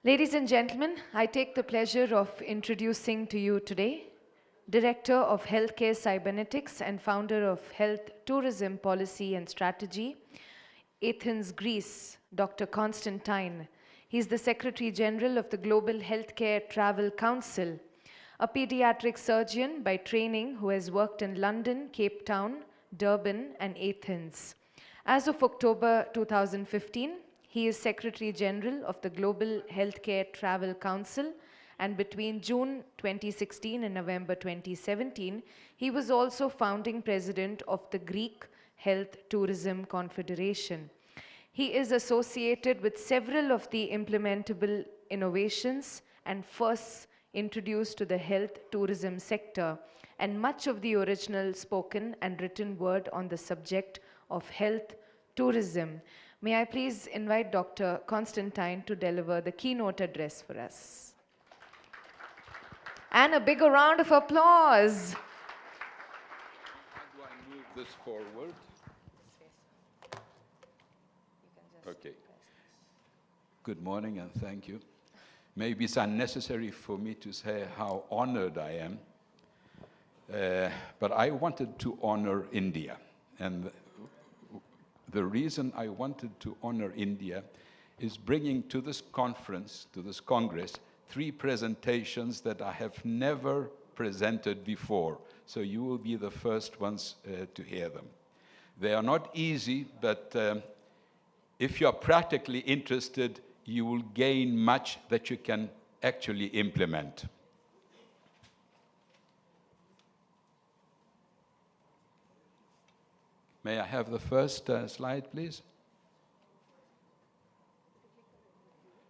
Ladies and gentlemen, I take the pleasure of introducing to you today Director of Healthcare Cybernetics and founder of Health Tourism Policy and Strategy, Athens, Greece, Dr. Constantine. He is the Secretary General of the Global Healthcare Travel Council, a pediatric surgeon by training who has worked in London, Cape Town, Durban, and Athens. As of October 2015, he is Secretary General of the Global Healthcare Travel Council, and between June 2016 and November 2017, he was also founding president of the Greek Health Tourism Confederation. He is associated with several of the implementable innovations and firsts introduced to the health tourism sector, and much of the original spoken and written word on the subject of health tourism. May I please invite Dr. Constantine to deliver the keynote address for us. And a bigger round of applause. How do I move this forward? Okay. Good morning and thank you. Maybe it's unnecessary for me to say how honored I am, but I wanted to honor India. And the reason I wanted to honor India is bringing to this conference, to this Congress, 3 presentations that I have never presented before. So you will be the first ones to hear them. They are not easy, but if you're practically interested, you will gain much that you can actually implement. May I have the first slide, please?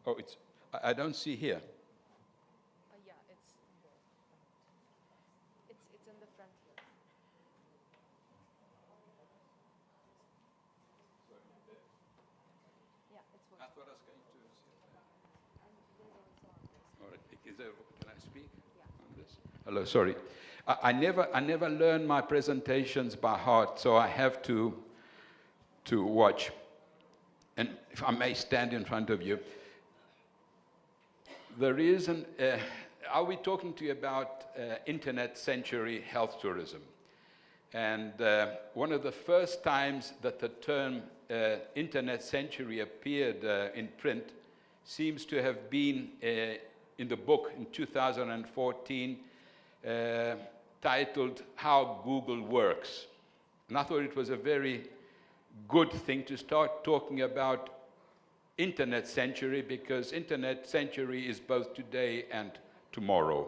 Oh, I don't see here. Yeah, it's in the front here. Yeah, it's I thought I was going to. All right. Can I speak on this? Hello, sorry. I never learn my presentations by heart, so I have to watch. And if I may stand in front of you, the reason, are we talking to you about internet century health tourism? And one of the first times that the term internet century appeared in print seems to have been in the book in 2014 titled How Google Works. And I thought it was a very good thing to start talking about internet century, because internet century is both today and tomorrow.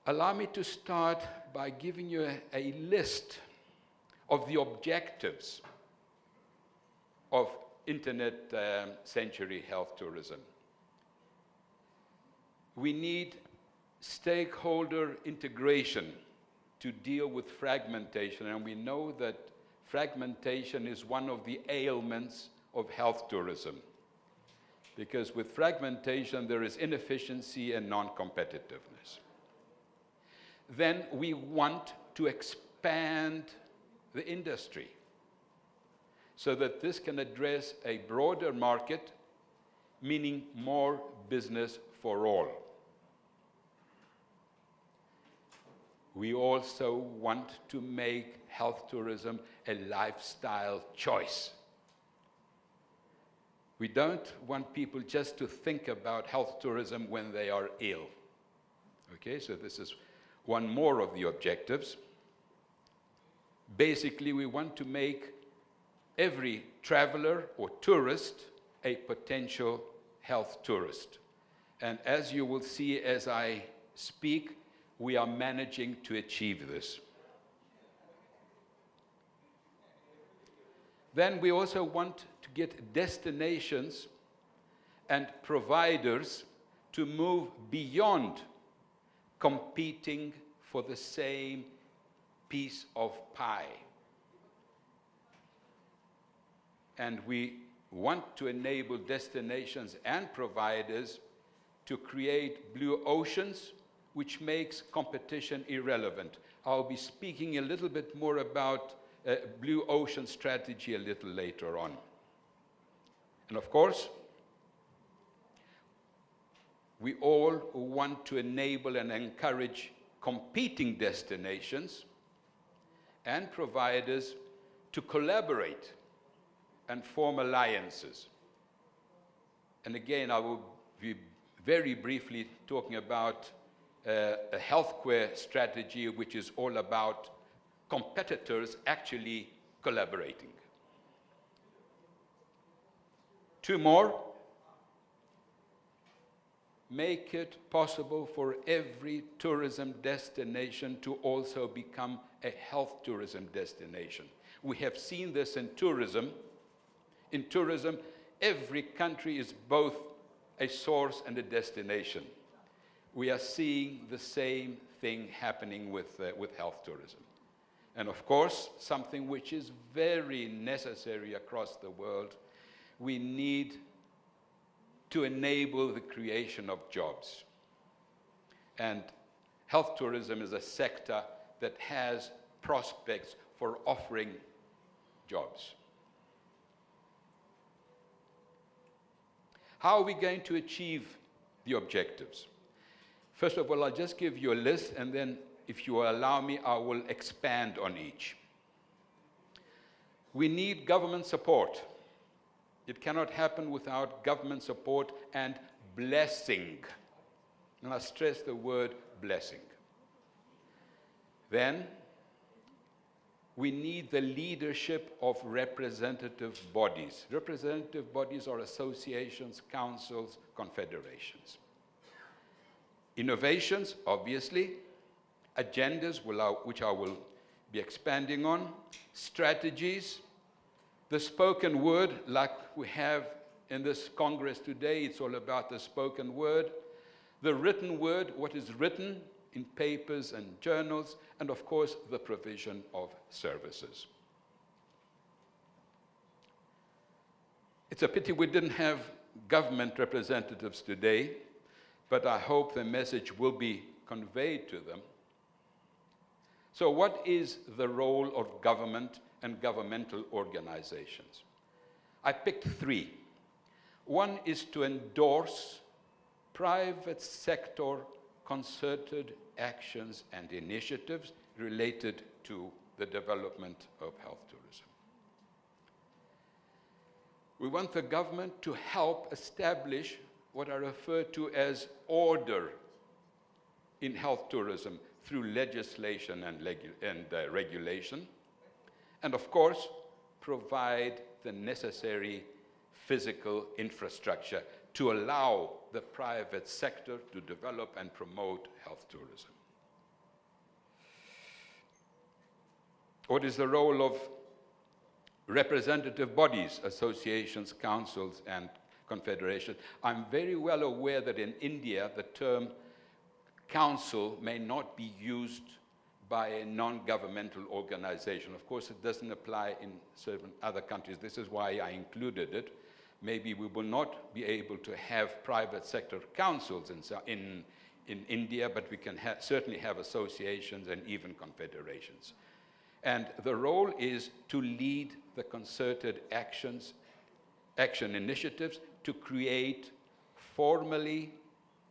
Allow me to start by giving you a list of the objectives of internet century health tourism. We need stakeholder integration to deal with fragmentation, and we know that fragmentation is one of the ailments of health tourism, because with fragmentation there is inefficiency and non-competitiveness. Then we want to expand the industry so that this can address a broader market, meaning more business for all. We also want to make health tourism a lifestyle choice. We don't want people just to think about health tourism when they are ill. Okay, so this is one more of the objectives. Basically, we want to make every traveler or tourist a potential health tourist. And as you will see as I speak, we are managing to achieve this. Then we also want to get destinations and providers to move beyond competing for the same piece of pie. And we want to enable destinations and providers to create blue oceans, which makes competition irrelevant. I'll be speaking a little bit more about blue ocean strategy a little later on. And of course, We all want to enable and encourage competing destinations and providers to collaborate and form alliances. And again, I will be very briefly talking about a healthcare strategy which is all about competitors actually collaborating. Two more. Make it possible for every tourism destination to also become a health tourism destination. We have seen this in tourism. In tourism, every country is both a source and a destination. We are seeing the same thing happening with health tourism. And of course, something which is very necessary across the world, we need to enable the creation of jobs. And health tourism is a sector that has prospects for offering jobs. How are we going to achieve the objectives? First of all, I'll just give you a list, and then if you allow me, I will expand on each. We need government support. It cannot happen without government support and blessing. And I stress the word blessing. Then, we need the leadership of representative bodies. Representative bodies are associations, councils, confederations. Innovations, obviously. Agendas, which I will be expanding on. Strategies. The spoken word, like we have in this Congress today, it's all about the spoken word. The written word, what is written in papers and journals, and of course, the provision of services. It's a pity we didn't have government representatives today, but I hope the message will be conveyed to them. So what is the role of government and governmental organizations? I picked three. One is to endorse private sector concerted actions and initiatives related to the development of health tourism. We want the government to help establish what I refer to as order in health tourism through legislation and regulation. And of course, provide the necessary physical infrastructure to allow the private sector to develop and promote health tourism. What is the role of representative bodies, associations, councils, and confederations? I'm very well aware that in India, the term council may not be used by a non-governmental organization. Of course, it doesn't apply in certain other countries. This is why I included it. Maybe we will not be able to have private sector councils in India, but we can certainly have associations and even confederations. And the role is to lead the concerted action initiatives to create formally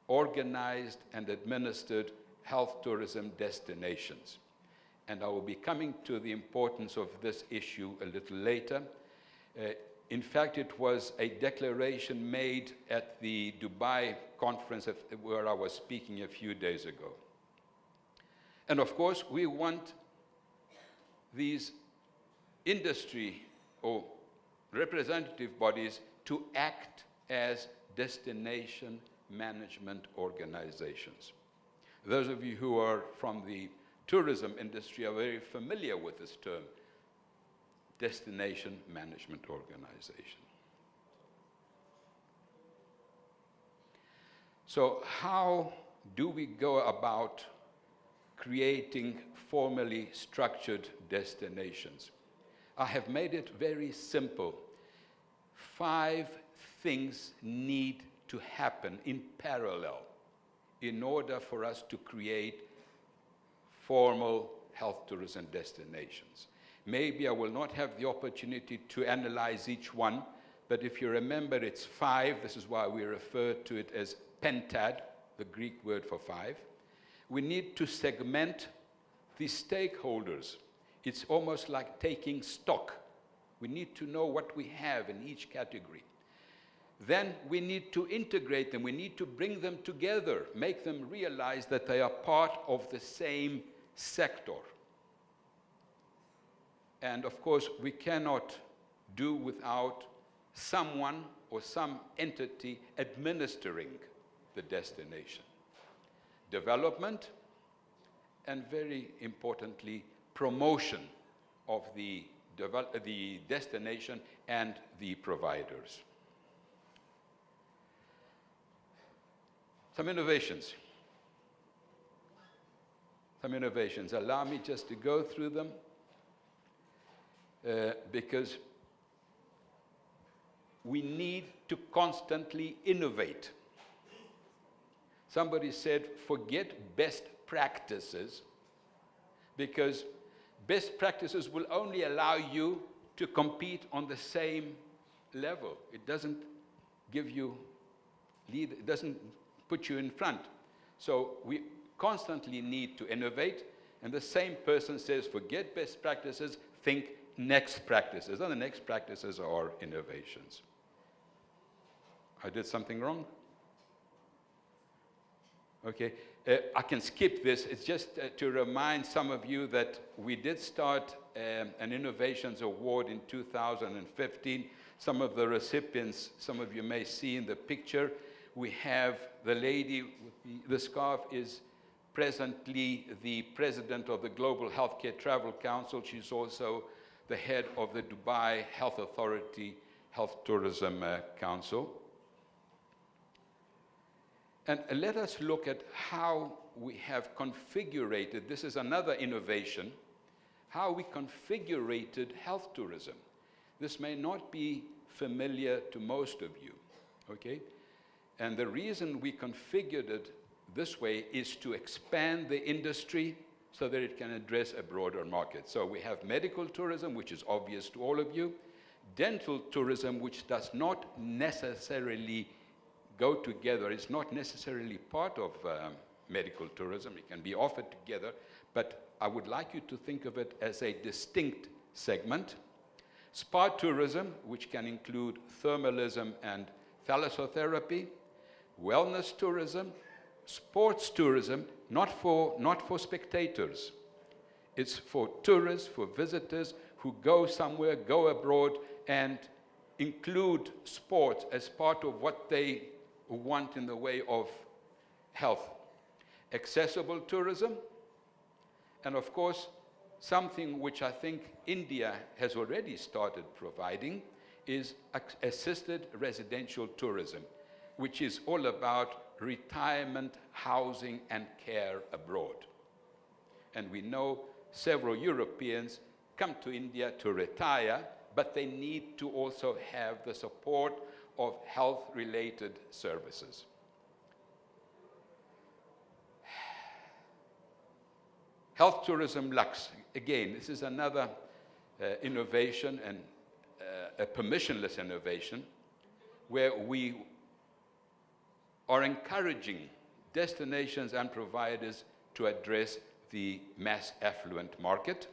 organized and administered health tourism destinations. And I will be coming to the importance of this issue a little later. In fact, it was a declaration made at the Dubai conference where I was speaking a few days ago. And of course, we want these industry or representative bodies to act as destination management organizations. Those of you who are from the tourism industry are very familiar with this term, destination management organization. So how do we go about creating formally structured destinations? I have made it very simple. 5 things need to happen in parallel in order for us to create formal health tourism destinations. Maybe I will not have the opportunity to analyze each one, but if you remember, it's 5. This is why we refer to it as pentad, the Greek word for 5. We need to segment the stakeholders. It's almost like taking stock. We need to know what we have in each category. Then we need to integrate them. We need to bring them together, make them realize that they are part of the same sector. And of course, we cannot do without someone or some entity administering the destination. Development, and very importantly, promotion of the destination and the providers. Some innovations. Allow me just to go through them because we need to constantly innovate. Somebody said, forget best practices, because best practices will only allow you to compete on the same level. It doesn't give you lead, it doesn't put you in front. So we constantly need to innovate, and the same person says, forget best practices, think next practices, and the next practices are innovations. I did something wrong? Okay, I can skip this. It's just to remind some of you that we did start an Innovations Award in 2015. Some of the recipients, some of you may see in the picture. We have the lady with the scarf is presently the president of the Global Healthcare Travel Council. She's also the head of the Dubai Health Authority Health Tourism Council. And let us look at how we have configured, this is another innovation, how we configured health tourism. This may not be familiar to most of you, okay? And the reason we configured it this way is to expand the industry so that it can address a broader market. So we have medical tourism, which is obvious to all of you, dental tourism, which does not necessarily go together. It's not necessarily part of medical tourism. It can be offered together, but I would like you to think of it as a distinct segment. Spa tourism, which can include thermalism and thalassotherapy, wellness tourism, sports tourism, not for spectators. It's for tourists, for visitors who go somewhere, go abroad, and include sports as part of what they want in the way of health. Accessible tourism, and of course, something which I think India has already started providing is assisted residential tourism, which is all about retirement, housing, and care abroad. And we know several Europeans come to India to retire, but they need to also have the support of health-related services. Health tourism Lux. Again, this is another innovation, and a permissionless innovation, where we are encouraging destinations and providers to address the mass affluent market.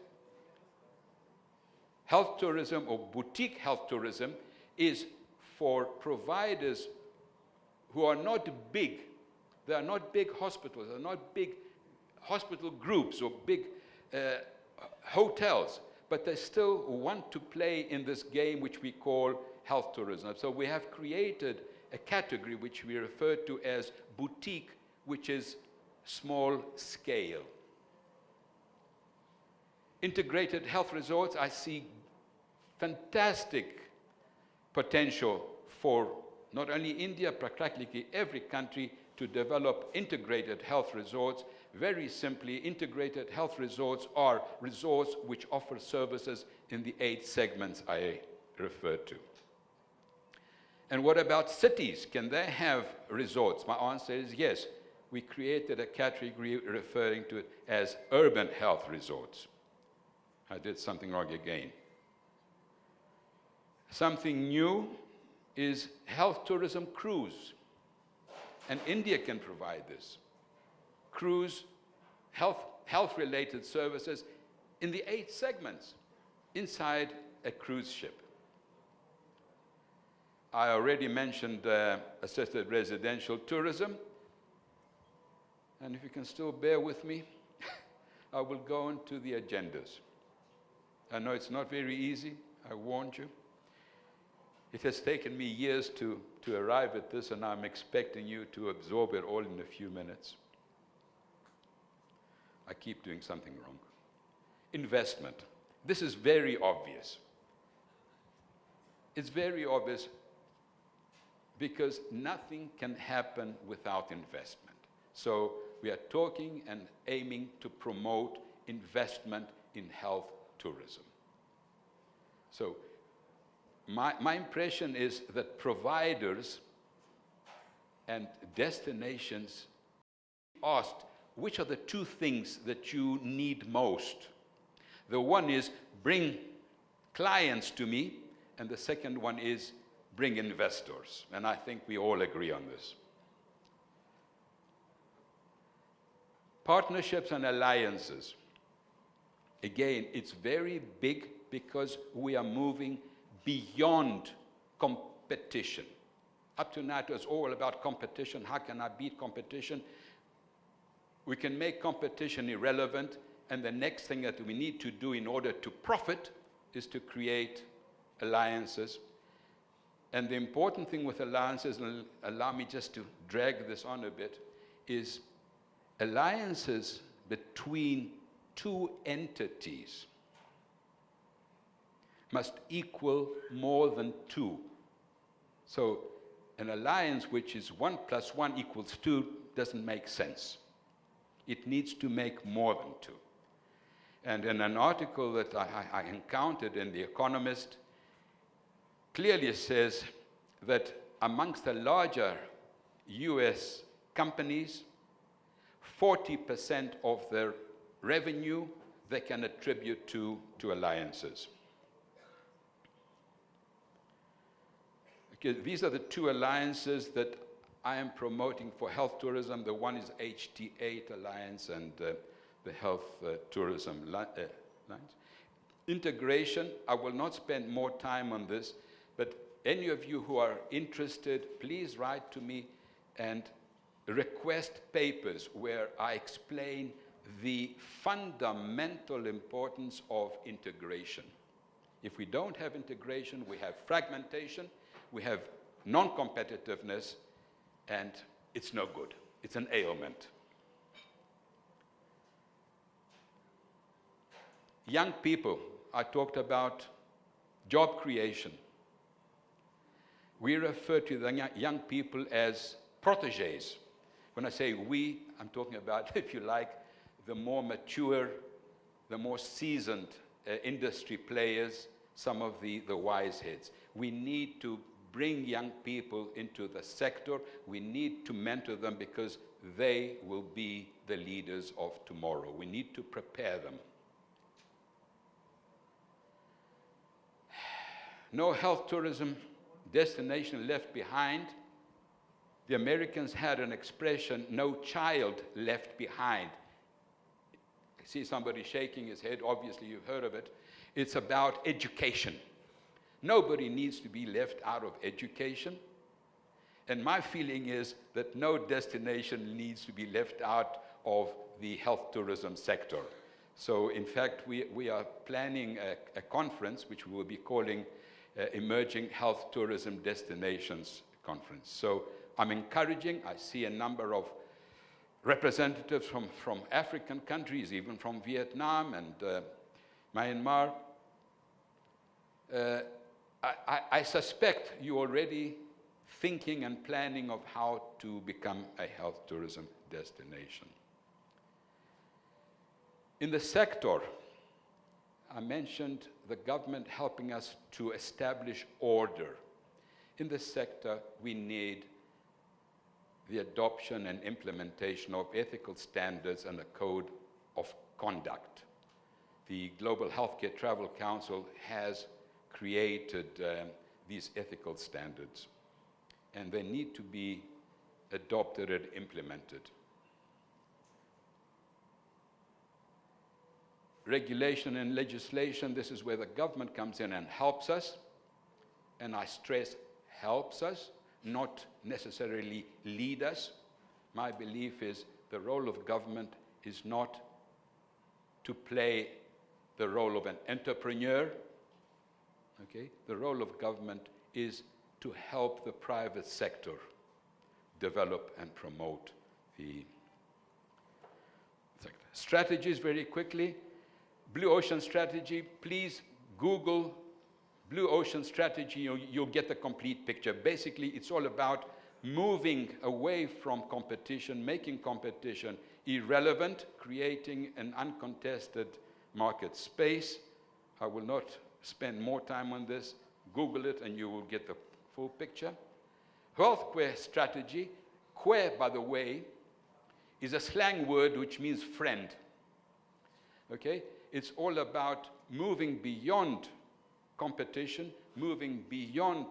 Health tourism, or boutique health tourism, is for providers who are not big. They are not big hospitals, they're not big hospital groups or big hotels, but they still want to play in this game which we call health tourism. So we have created a category which we refer to as boutique, which is small scale. Integrated health resorts, I see fantastic potential for not only India, but practically every country to develop integrated health resorts. Very simply, integrated health resorts are resorts which offer services in the 8 segments I referred to. And what about cities? Can they have resorts? My answer is yes. We created a category referring to it as urban health resorts. I did something wrong again. Something new is health tourism cruise. And India can provide this. Cruise, health-related services in the 8 segments inside a cruise ship. I already mentioned assisted residential tourism. And if you can still bear with me, I will go into the agendas. I know it's not very easy, I warned you. It has taken me years to arrive at this, and I'm expecting you to absorb it all in a few minutes. I keep doing something wrong. Investment. This is very obvious. It's very obvious because nothing can happen without investment. So we are talking and aiming to promote investment in health tourism. So my impression is that providers and destinations asked, which are the 2 things that you need most? The one is bring clients to me, and the second one is bring investors. And I think we all agree on this. Partnerships and alliances. Again, it's very big because we are moving beyond competition. Up to now, it was all about competition. How can I beat competition? We can make competition irrelevant, and the next thing that we need to do in order to profit is to create alliances. And the important thing with alliances, and allow me just to drag this on a bit, is alliances between 2 entities must equal more than 2. So an alliance which is 1 + 1 = 2 doesn't make sense. It needs to make more than 2. And in an article that I encountered in The Economist, clearly says that amongst the larger US companies, 40% of their revenue they can attribute to alliances. Okay, these are the 2 alliances that I am promoting for health tourism. The one is IHTC Alliance and the Health Tourism Alliance. Integration, I will not spend more time on this, but any of you who are interested, please write to me and request papers where I explain the fundamental importance of integration. If we don't have integration, we have fragmentation, we have non-competitiveness, and it's no good. It's an ailment. Young people, I talked about job creation. We refer to the young people as protégés. When I say we, I'm talking about, if you like, the more mature, the more seasoned industry players, some of the wise heads. We need to bring young people into the sector. We need to mentor them because they will be the leaders of tomorrow. We need to prepare them. No health tourism destination left behind. The Americans had an expression, no child left behind. I see somebody shaking his head, obviously you've heard of it. It's about education. Nobody needs to be left out of education. And my feeling is that no destination needs to be left out of the health tourism sector. So in fact, we are planning a conference which we will be calling Emerging Health Tourism Destinations Conference. So I'm encouraging, I see a number of representatives from African countries, even from Vietnam and Myanmar. I suspect you're already thinking and planning of how to become a health tourism destination. In the sector, I mentioned the government helping us to establish order. In this sector, we need the adoption and implementation of ethical standards and a code of conduct. The Global Healthcare Travel Council has created these ethical standards, and they need to be adopted and implemented. Regulation and legislation, this is where the government comes in and helps us, and I stress helps us, not necessarily lead us. My belief is the role of government is not to play the role of an entrepreneur. Okay? The role of government is to help the private sector develop and promote the sector. Strategies, very quickly. Blue Ocean Strategy, please Google Blue Ocean Strategy, you'll get the complete picture. Basically, it's all about moving away from competition, making competition irrelevant, creating an uncontested market space. I will not spend more time on this. Google it and you will get the full picture. Healthcare strategy. Queer, by the way, is a slang word which means friend. Okay? It's all about moving beyond competition, moving beyond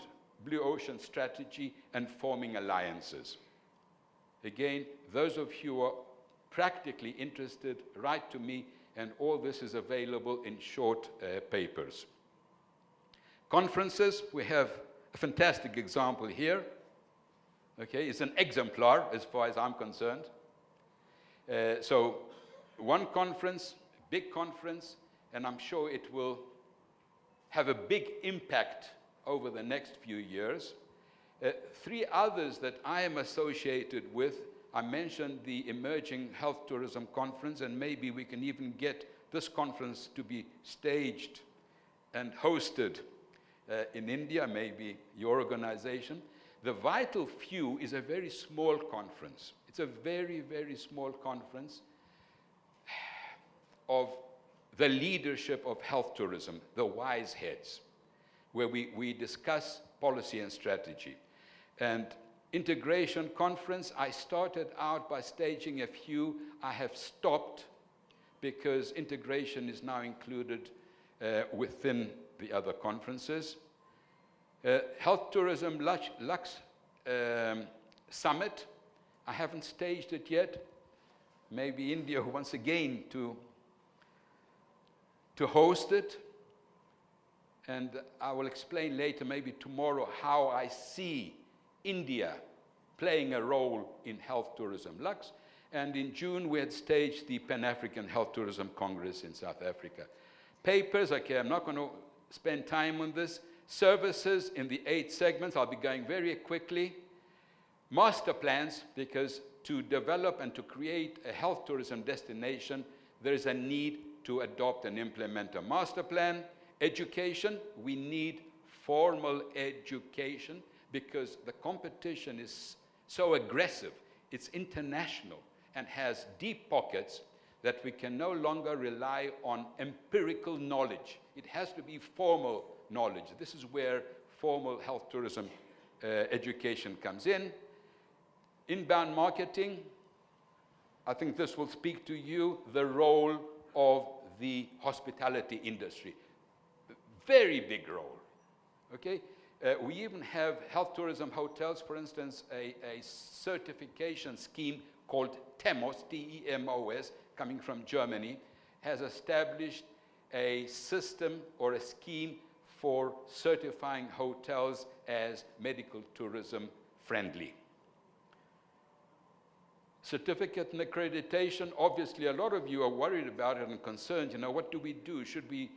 Blue Ocean Strategy, and forming alliances. Again, those of you who are practically interested, write to me, and all this is available in short papers. Conferences, we have a fantastic example here. Okay, it's an exemplar as far as I'm concerned. So one conference, big conference, and I'm sure it will have a big impact over the next few years. Three others that I am associated with, I mentioned the Emerging Health Tourism Conference, and maybe we can even get this conference to be staged and hosted in India, maybe your organization. The Vital Few is a very small conference. It's a very, very small conference of the leadership of health tourism, the wise heads, where we discuss policy and strategy. And integration conference, I started out by staging a few. I have stopped because integration is now included within the other conferences. Health Tourism Lux Summit, I haven't staged it yet. Maybe India once again to host it. And I will explain later, maybe tomorrow, how I see India playing a role in health tourism Lux. And in June, we had staged the Pan-African Health Tourism Congress in South Africa. Papers, okay, I'm not going to spend time on this. Services in the 8 segments, I'll be going very quickly. Master plans, because to develop and to create a health tourism destination, there is a need to adopt and implement a master plan. Education, we need formal education because the competition is so aggressive, it's international and has deep pockets that we can no longer rely on empirical knowledge. It has to be formal knowledge. This is where formal health tourism education comes in. Inbound marketing, I think this will speak to you, the role of the hospitality industry. Very big role, okay? We even have health tourism hotels, for instance, a certification scheme called TEMOS, T-E-M-O-S, coming from Germany, has established a system or a scheme for certifying hotels as medical tourism friendly. Certificate and accreditation, obviously a lot of you are worried about it and concerned, what do we do? Should we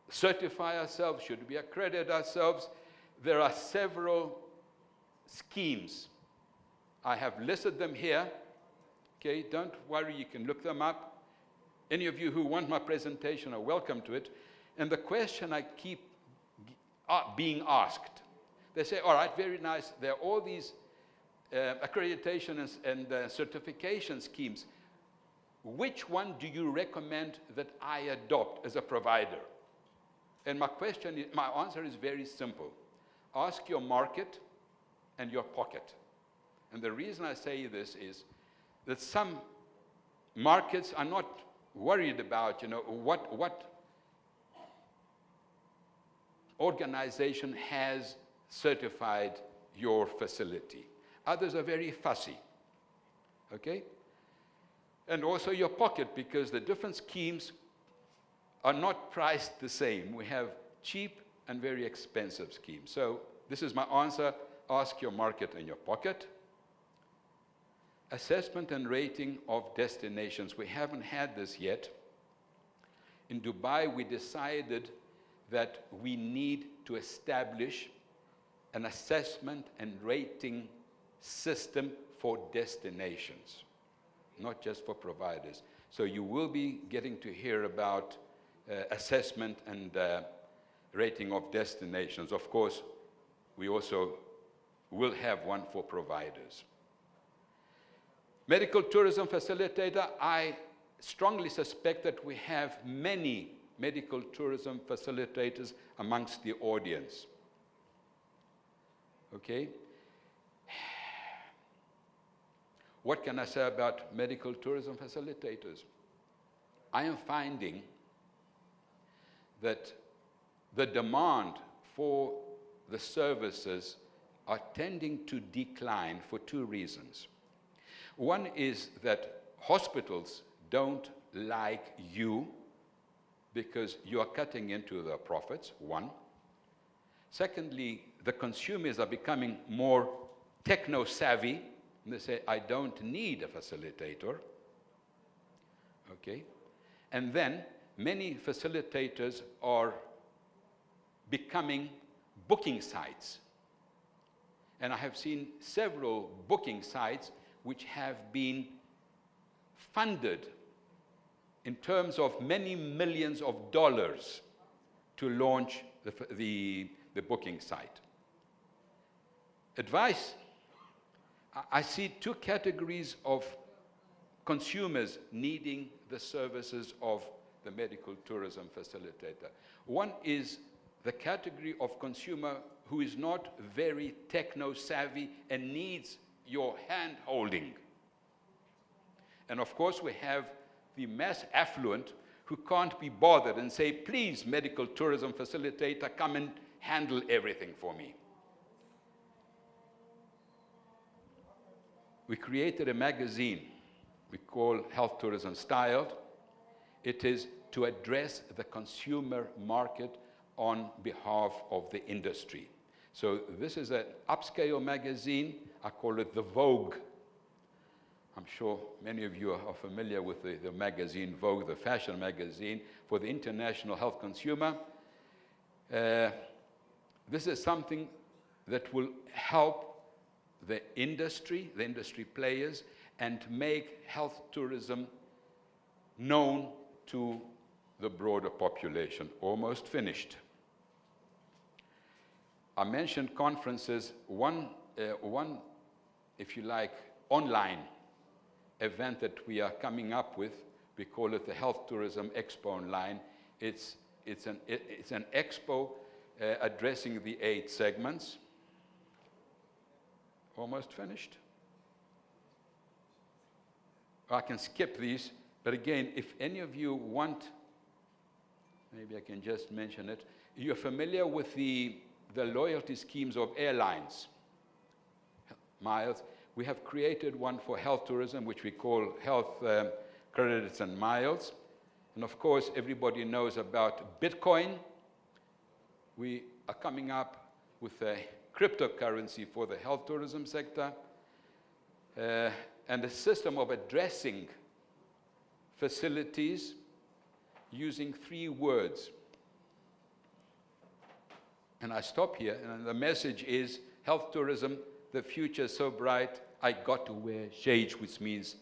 certify ourselves? Should we accredit ourselves? There are several schemes. I have listed them here. Okay, don't worry, you can look them up. Any of you who want my presentation are welcome to it. And the question I keep being asked, they say, all right, very nice, there are all these accreditation and certification schemes. Which one do you recommend that I adopt as a provider? And my answer is very simple. Ask your market and your pocket. And the reason I say this is that some markets are not worried about, what organization has certified your facility. Others are very fussy. Okay? And also your pocket, because the different schemes are not priced the same. We have cheap and very expensive schemes. So this is my answer. Ask your market and your pocket. Assessment and rating of destinations. We haven't had this yet. In Dubai, we decided that we need to establish an assessment and rating system for destinations, not just for providers. So you will be getting to hear about assessment and rating of destinations. Of course, we also will have one for providers. Medical tourism facilitator, I strongly suspect that we have many medical tourism facilitators amongst the audience. Okay? What can I say about medical tourism facilitators? I am finding that the demand for the services are tending to decline for two reasons. One is that hospitals don't like you because you are cutting into their profits, one. Secondly, the consumers are becoming more techno-savvy, and they say, I don't need a facilitator. Okay? And then many facilitators are becoming booking sites. And I have seen several booking sites which have been funded in terms of many millions of dollars to launch the booking site. Advice, I see two categories of consumers needing the services of the medical tourism facilitator. One is the category of consumer who is not very techno-savvy and needs your hand-holding. And of course, we have the mass affluent who can't be bothered and say, please, medical tourism facilitator, come and handle everything for me. We created a magazine we call Health Tourism Styled. It is to address the consumer market on behalf of the industry. So this is an upscale magazine. I call it the Vogue. I'm sure many of you are familiar with the magazine Vogue, the fashion magazine for the international health consumer. This is something that will help the industry players, and make health tourism known to the broader population. Almost finished. I mentioned conferences. One, if you like, online event that we are coming up with, we call it the Health Tourism Expo Online. It's an expo addressing the 8 segments. Almost finished. I can skip these, but again, if any of you want, maybe I can just mention it. You're familiar with the loyalty schemes of airlines, miles. We have created one for health tourism, which we call Health Credits and Miles. And of course, everybody knows about Bitcoin. We are coming up with a cryptocurrency for the health tourism sector, and a system of addressing facilities using 3 words. And I stop here, and the message is, health tourism, the future is so bright, I got to wear shades, which means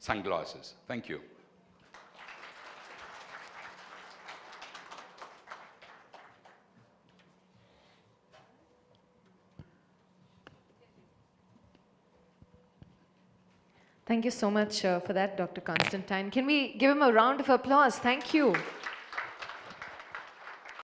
sunglasses. Thank you. Thank you so much for that, Dr. Constantine. Can we give him a round of applause? Thank you.